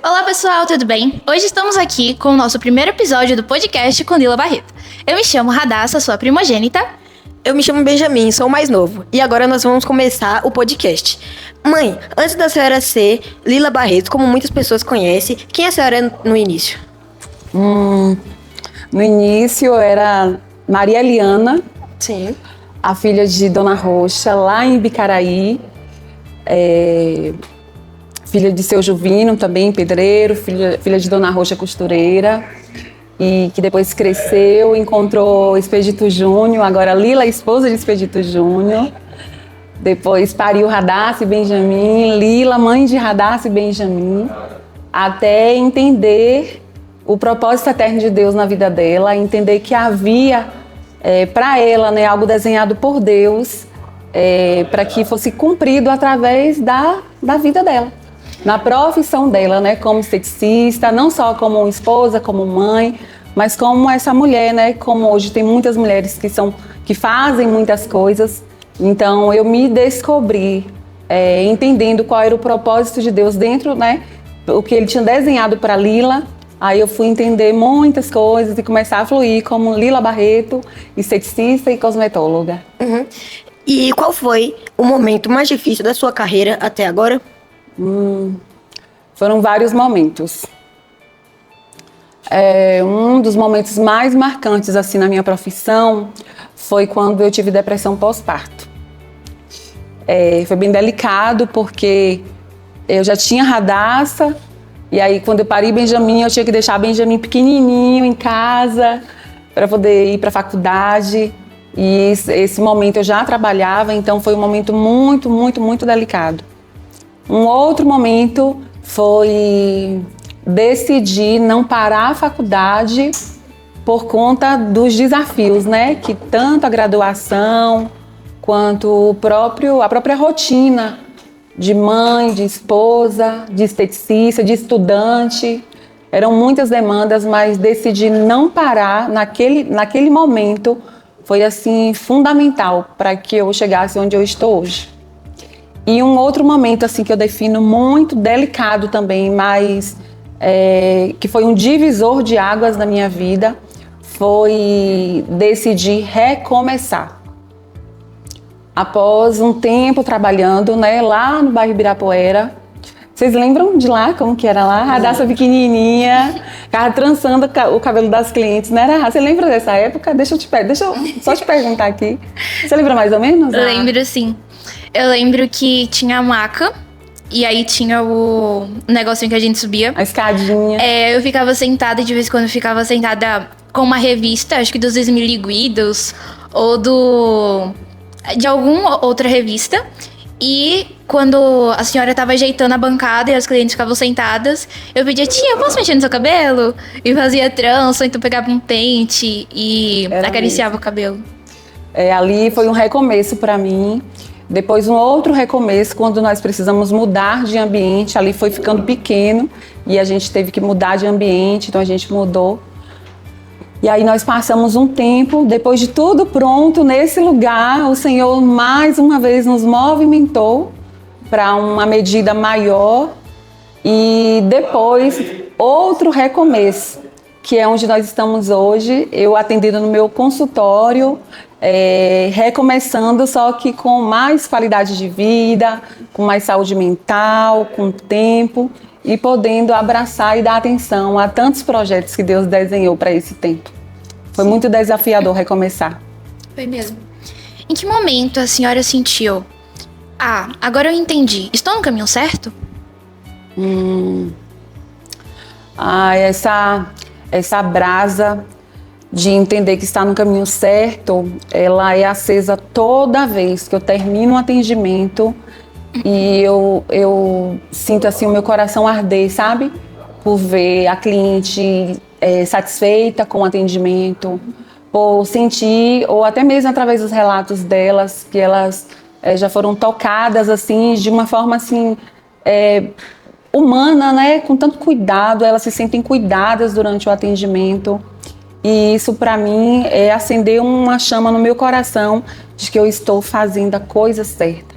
Olá pessoal, tudo bem? Hoje estamos aqui com o nosso primeiro episódio do podcast com Lila Barreto. Eu me chamo Radassa, sua primogênita. Eu me chamo Benjamin, sou o mais novo. E agora nós vamos começar o podcast. Mãe, antes da senhora ser Lila Barreto, como muitas pessoas conhecem, quem a senhora é no início? No início era Maria Eliana, Sim. a filha de Dona Roxa, lá em Bicaraí. Filha de Seu Juvino, também pedreiro, filha de Dona Roxa, costureira. E que depois cresceu, encontrou Expedito Júnior, agora Lila, esposa de Expedito Júnior. Depois pariu Radassa e Benjamin, Lila, mãe de Radassa e Benjamin, até entender o propósito eterno de Deus na vida dela, entender que havia para ela, né, algo desenhado por Deus, para que fosse cumprido através da vida dela, na profissão dela, né, como esteticista, não só como esposa, como mãe, mas como essa mulher, né, como hoje tem muitas mulheres que fazem muitas coisas. Então eu me descobri entendendo qual era o propósito de Deus dentro, né, o que ele tinha desenhado para Lila. Aí eu fui entender muitas coisas e começar a fluir como Lila Barreto, esteticista e cosmetóloga. Uhum. E qual foi o momento mais difícil da sua carreira até agora? Foram vários momentos. Um dos momentos mais marcantes assim na minha profissão foi quando eu tive depressão pós-parto. Foi bem delicado porque eu já tinha Radassa e aí quando eu parei Benjamin eu tinha que deixar Benjamin pequenininho em casa para poder ir para a faculdade. E esse momento eu já trabalhava, então foi um momento muito, muito, muito delicado. Um outro momento foi decidir não parar a faculdade por conta dos desafios, né? Que tanto a graduação quanto a própria rotina de mãe, de esposa, de esteticista, de estudante. Eram muitas demandas, mas decidir não parar naquele momento foi assim fundamental para que eu chegasse onde eu estou hoje. E um outro momento assim que eu defino muito delicado também, mas que foi um divisor de águas na minha vida, foi decidir recomeçar. Após um tempo trabalhando, né, lá no bairro Ibirapuera. Vocês lembram de lá, como que era lá? A Radassa pequenininha, ficava trançando o cabelo das clientes, né? Você lembra dessa época? Deixa eu só te perguntar aqui. Você lembra mais ou menos? Lembro, sim. Eu lembro que tinha a maca e aí tinha o negocinho que a gente subia. A escadinha. Eu ficava sentada, de vez em quando eu ficava sentada com uma revista, acho que dos Esmiliguidos ou de alguma outra revista. E quando a senhora estava ajeitando a bancada e as clientes ficavam sentadas, eu pedia, tia, eu posso mexer no seu cabelo? E fazia trança, então pegava um pente e acariciava o cabelo. Ali foi um recomeço para mim. Depois um outro recomeço, quando nós precisamos mudar de ambiente, ali foi ficando pequeno e a gente teve que mudar de ambiente, então a gente mudou. E aí nós passamos um tempo, depois de tudo pronto, nesse lugar, o Senhor mais uma vez nos movimentou para uma medida maior e depois outro recomeço, que é onde nós estamos hoje, eu atendendo no meu consultório, recomeçando, só que com mais qualidade de vida, com mais saúde mental, com tempo e podendo abraçar e dar atenção a tantos projetos que Deus desenhou para esse tempo. Foi muito desafiador recomeçar. Foi mesmo. Em que momento a senhora sentiu? Agora eu entendi. Estou no caminho certo? Essa brasa de entender que está no caminho certo, ela é acesa toda vez que eu termino um atendimento e eu sinto assim o meu coração arder, sabe? Por ver a cliente satisfeita com o atendimento, por sentir, ou até mesmo através dos relatos delas, que elas já foram tocadas assim, de uma forma assim, humana, né? Com tanto cuidado, elas se sentem cuidadas durante o atendimento. E isso para mim é acender uma chama no meu coração de que eu estou fazendo a coisa certa.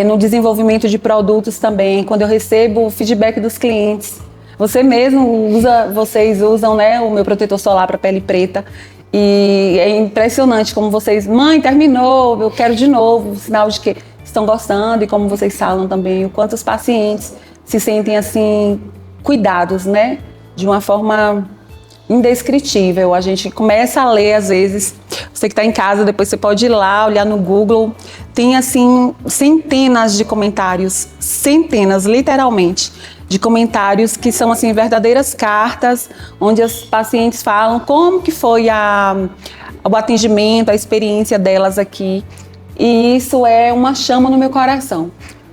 No desenvolvimento de produtos também, quando eu recebo o feedback dos clientes, Você mesmo vocês usam, né, o meu protetor solar para pele preta. E é impressionante como vocês, mãe, terminou, eu quero de novo, sinal de que estão gostando, e como vocês falam também, o quanto os pacientes se sentem assim, cuidados, né, de uma forma indescritível. A gente começa a ler, às vezes, você que está em casa, depois você pode ir lá, olhar no Google, tem assim, centenas de comentários, centenas, literalmente, de comentários que são assim verdadeiras cartas, onde as pacientes falam como que foi o atendimento, a experiência delas aqui. E isso é uma chama no meu coração,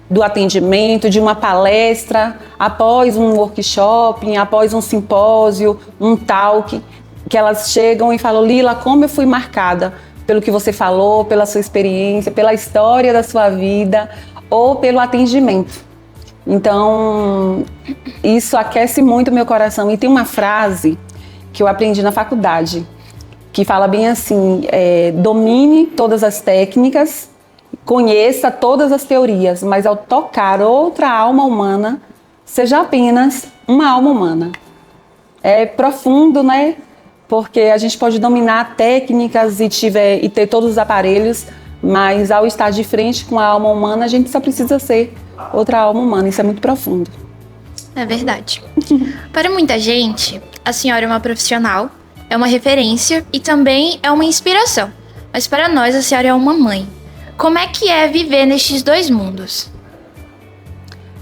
do atendimento, de uma palestra, após um workshop, após um simpósio, um talk, que elas chegam e falam: Lila, como eu fui marcada pelo que você falou, pela sua experiência, pela história da sua vida ou pelo atendimento. Então, isso aquece muito o meu coração. E tem uma frase que eu aprendi na faculdade, que fala bem assim: domine todas as técnicas, conheça todas as teorias, mas ao tocar outra alma humana, seja apenas uma alma humana. É profundo, né? Porque a gente pode dominar técnicas e ter todos os aparelhos, mas ao estar de frente com a alma humana, a gente só precisa ser outra alma humana. Isso é muito profundo. É verdade. Para muita gente, a senhora é uma profissional, é uma referência e também é uma inspiração. Mas para nós, a senhora é uma mãe. Como é que é viver nestes dois mundos?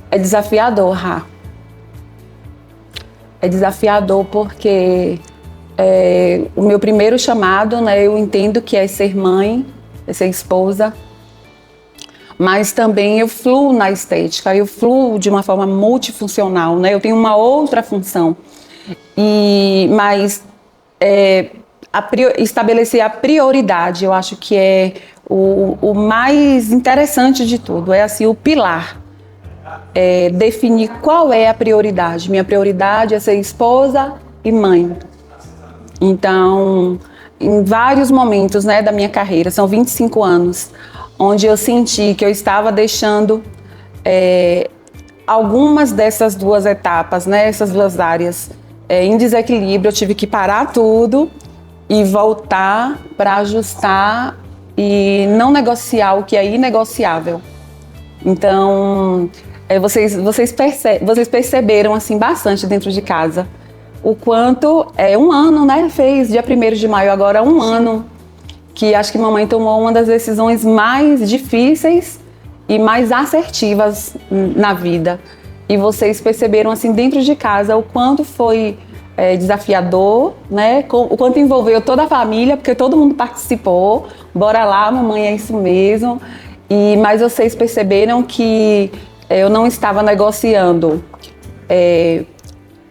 É desafiador, Rá. É desafiador porque o meu primeiro chamado, né, eu entendo que é ser mãe, é ser esposa, mas também eu fluo na estética, eu fluo de uma forma multifuncional, né? Eu tenho uma outra função, mas estabelecer a prioridade, eu acho que é o mais interessante de tudo, é assim, o pilar. Definir qual é a prioridade. Minha prioridade é ser esposa e mãe. Então, em vários momentos, né, da minha carreira, são 25 anos, onde eu senti que eu estava deixando algumas dessas duas etapas, né, essas duas áreas em desequilíbrio. Eu tive que parar tudo e voltar para ajustar e não negociar o que é inegociável. Então, vocês perceberam assim bastante dentro de casa o quanto um ano, né? Fez dia 1º de maio, agora 1 ano, que acho que mamãe tomou uma das decisões mais difíceis e mais assertivas na vida. E vocês perceberam assim dentro de casa o quanto foi desafiador, né? O quanto envolveu toda a família, porque todo mundo participou. Bora lá, mamãe, é isso mesmo. Mas vocês perceberam que eu não estava negociando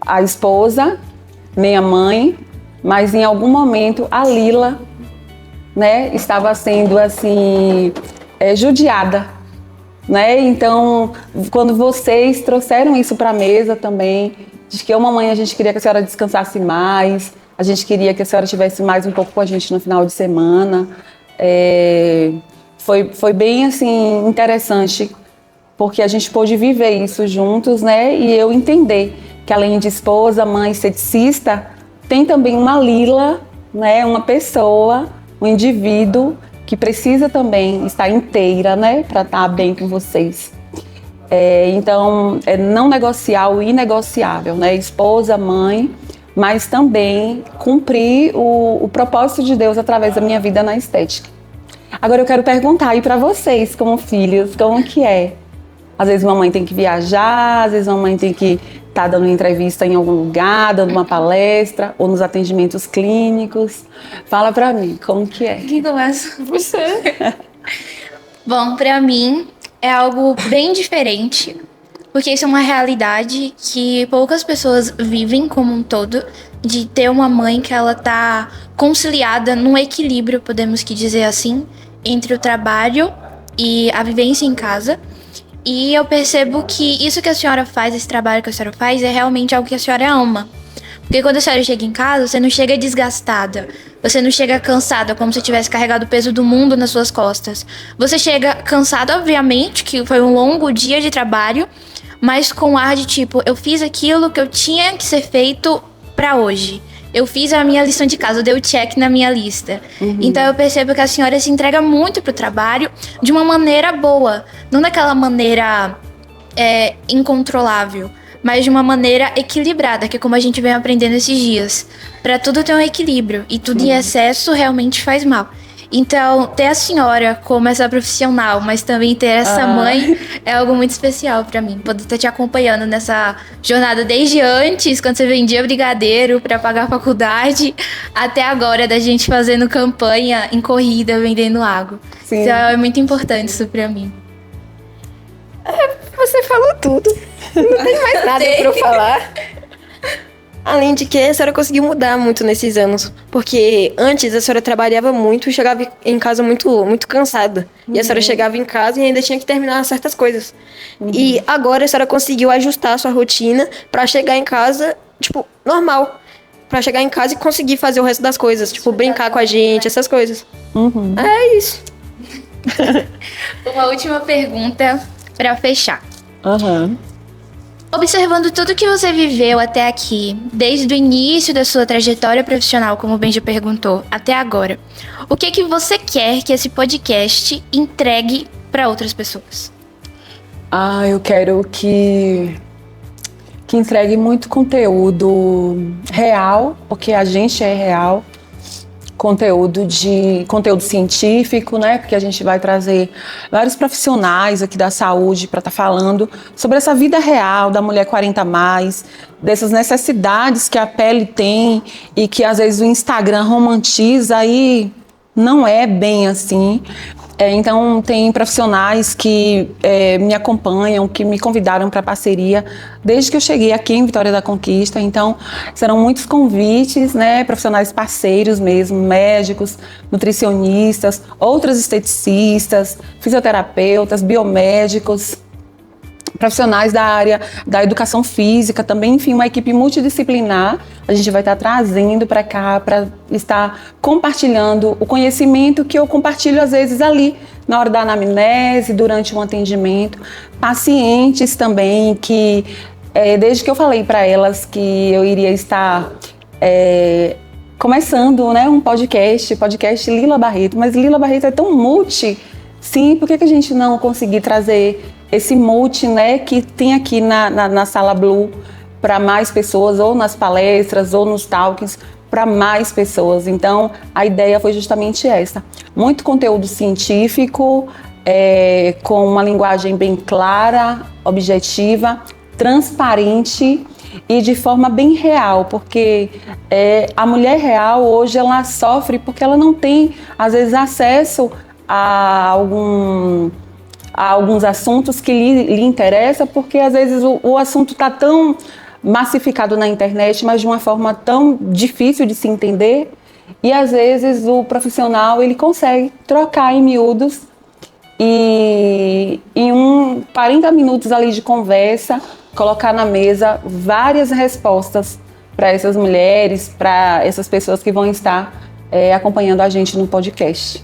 a esposa, nem a mãe, mas em algum momento a Lila, né, estava sendo assim judiada, né? Então, quando vocês trouxeram isso para a mesa também, de que mamãe, a gente queria que a senhora descansasse mais, a gente queria que a senhora estivesse mais um pouco com a gente no final de semana, foi bem assim interessante, porque a gente pôde viver isso juntos, né? E eu entender que além de esposa, mãe, esteticista, tem também uma Lila, né? Uma pessoa, um indivíduo que precisa também estar inteira, né? Para estar bem com vocês. Então, não negociar o inegociável, né? Esposa, mãe, mas também cumprir o propósito de Deus através da minha vida na estética. Agora eu quero perguntar aí para vocês, como filhos, como que é? Às vezes mamãe tem que viajar, às vezes mamãe tem que estar dando entrevista em algum lugar, dando uma palestra, ou nos atendimentos clínicos. Fala pra mim, como que é? Quem começa? Você. Bom, pra mim é algo bem diferente, porque isso é uma realidade que poucas pessoas vivem como um todo, de ter uma mãe que ela tá conciliada num equilíbrio, podemos que dizer assim, entre o trabalho e a vivência em casa. E eu percebo que isso que a senhora faz, esse trabalho que a senhora faz, é realmente algo que a senhora ama. Porque quando a senhora chega em casa, você não chega desgastada, você não chega cansada, como se tivesse carregado o peso do mundo nas suas costas. Você chega cansada, obviamente, que foi um longo dia de trabalho, mas com ar de tipo, eu fiz aquilo que eu tinha que ser feito pra hoje. Eu fiz a minha lição de casa, eu dei o check na minha lista. Então eu percebo que a senhora se entrega muito pro trabalho de uma maneira boa. Não daquela maneira incontrolável, mas de uma maneira equilibrada, que é como a gente vem aprendendo esses dias. Pra tudo ter um equilíbrio, e tudo em excesso realmente faz mal. Então, ter a senhora como essa profissional, mas também ter essa mãe, é algo muito especial pra mim. Poder estar te acompanhando nessa jornada desde antes, quando você vendia brigadeiro pra pagar a faculdade, até agora, da gente fazendo campanha em corrida, vendendo água. Sim. Então, é muito importante isso pra mim. Você falou tudo. Não tem mais nada pra eu falar. Além de que a senhora conseguiu mudar muito nesses anos. Porque antes a senhora trabalhava muito e chegava em casa muito cansada. E a senhora chegava em casa e ainda tinha que terminar certas coisas. E agora a senhora conseguiu ajustar a sua rotina pra chegar em casa, tipo, normal. Pra chegar em casa e conseguir fazer o resto das coisas. Tipo, brincar com a gente, essas coisas. É isso. Uma última pergunta pra fechar. Observando tudo que você viveu até aqui, desde o início da sua trajetória profissional, como o Benji perguntou, até agora, o que você quer que esse podcast entregue para outras pessoas? Eu quero que entregue muito conteúdo real, porque a gente é real. Conteúdo científico, né? Porque a gente vai trazer vários profissionais aqui da saúde para estar falando sobre essa vida real da mulher 40+, dessas necessidades que a pele tem e que às vezes o Instagram romantiza e não é bem assim. Então, tem profissionais que me acompanham, que me convidaram para parceria desde que eu cheguei aqui em Vitória da Conquista. Então, serão muitos convites, né? Profissionais parceiros mesmo, médicos, nutricionistas, outras esteticistas, fisioterapeutas, biomédicos, profissionais da área da educação física também, enfim, uma equipe multidisciplinar. A gente vai estar trazendo para cá para estar compartilhando o conhecimento que eu compartilho às vezes ali na hora da anamnese, durante um atendimento. Pacientes também que, desde que eu falei para elas que eu iria estar começando, né, um podcast Lila Barreto, mas Lila Barreto é tão multi, sim, por que a gente não conseguir trazer esse multi, né, que tem aqui na Sala Blue para mais pessoas, ou nas palestras, ou nos talks, para mais pessoas. Então, a ideia foi justamente essa. Muito conteúdo científico, com uma linguagem bem clara, objetiva, transparente e de forma bem real, porque a mulher real hoje ela sofre porque ela não tem, às vezes, acesso a alguns assuntos que lhe interessam, porque às vezes o assunto está tão massificado na internet, mas de uma forma tão difícil de se entender, e às vezes o profissional ele consegue trocar em miúdos e em 40 minutos ali de conversa, colocar na mesa várias respostas para essas mulheres, para essas pessoas que vão estar acompanhando a gente no podcast.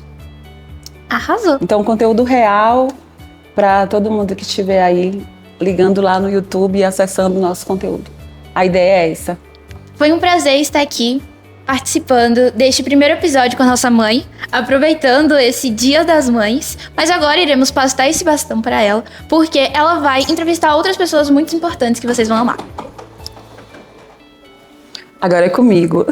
Arrasou! Então, conteúdo real para todo mundo que estiver aí ligando lá no YouTube e acessando o nosso conteúdo. A ideia é essa. Foi um prazer estar aqui participando deste primeiro episódio com a nossa mãe, aproveitando esse Dia das Mães, mas agora iremos passar esse bastão para ela, porque ela vai entrevistar outras pessoas muito importantes que vocês vão amar. Agora é comigo.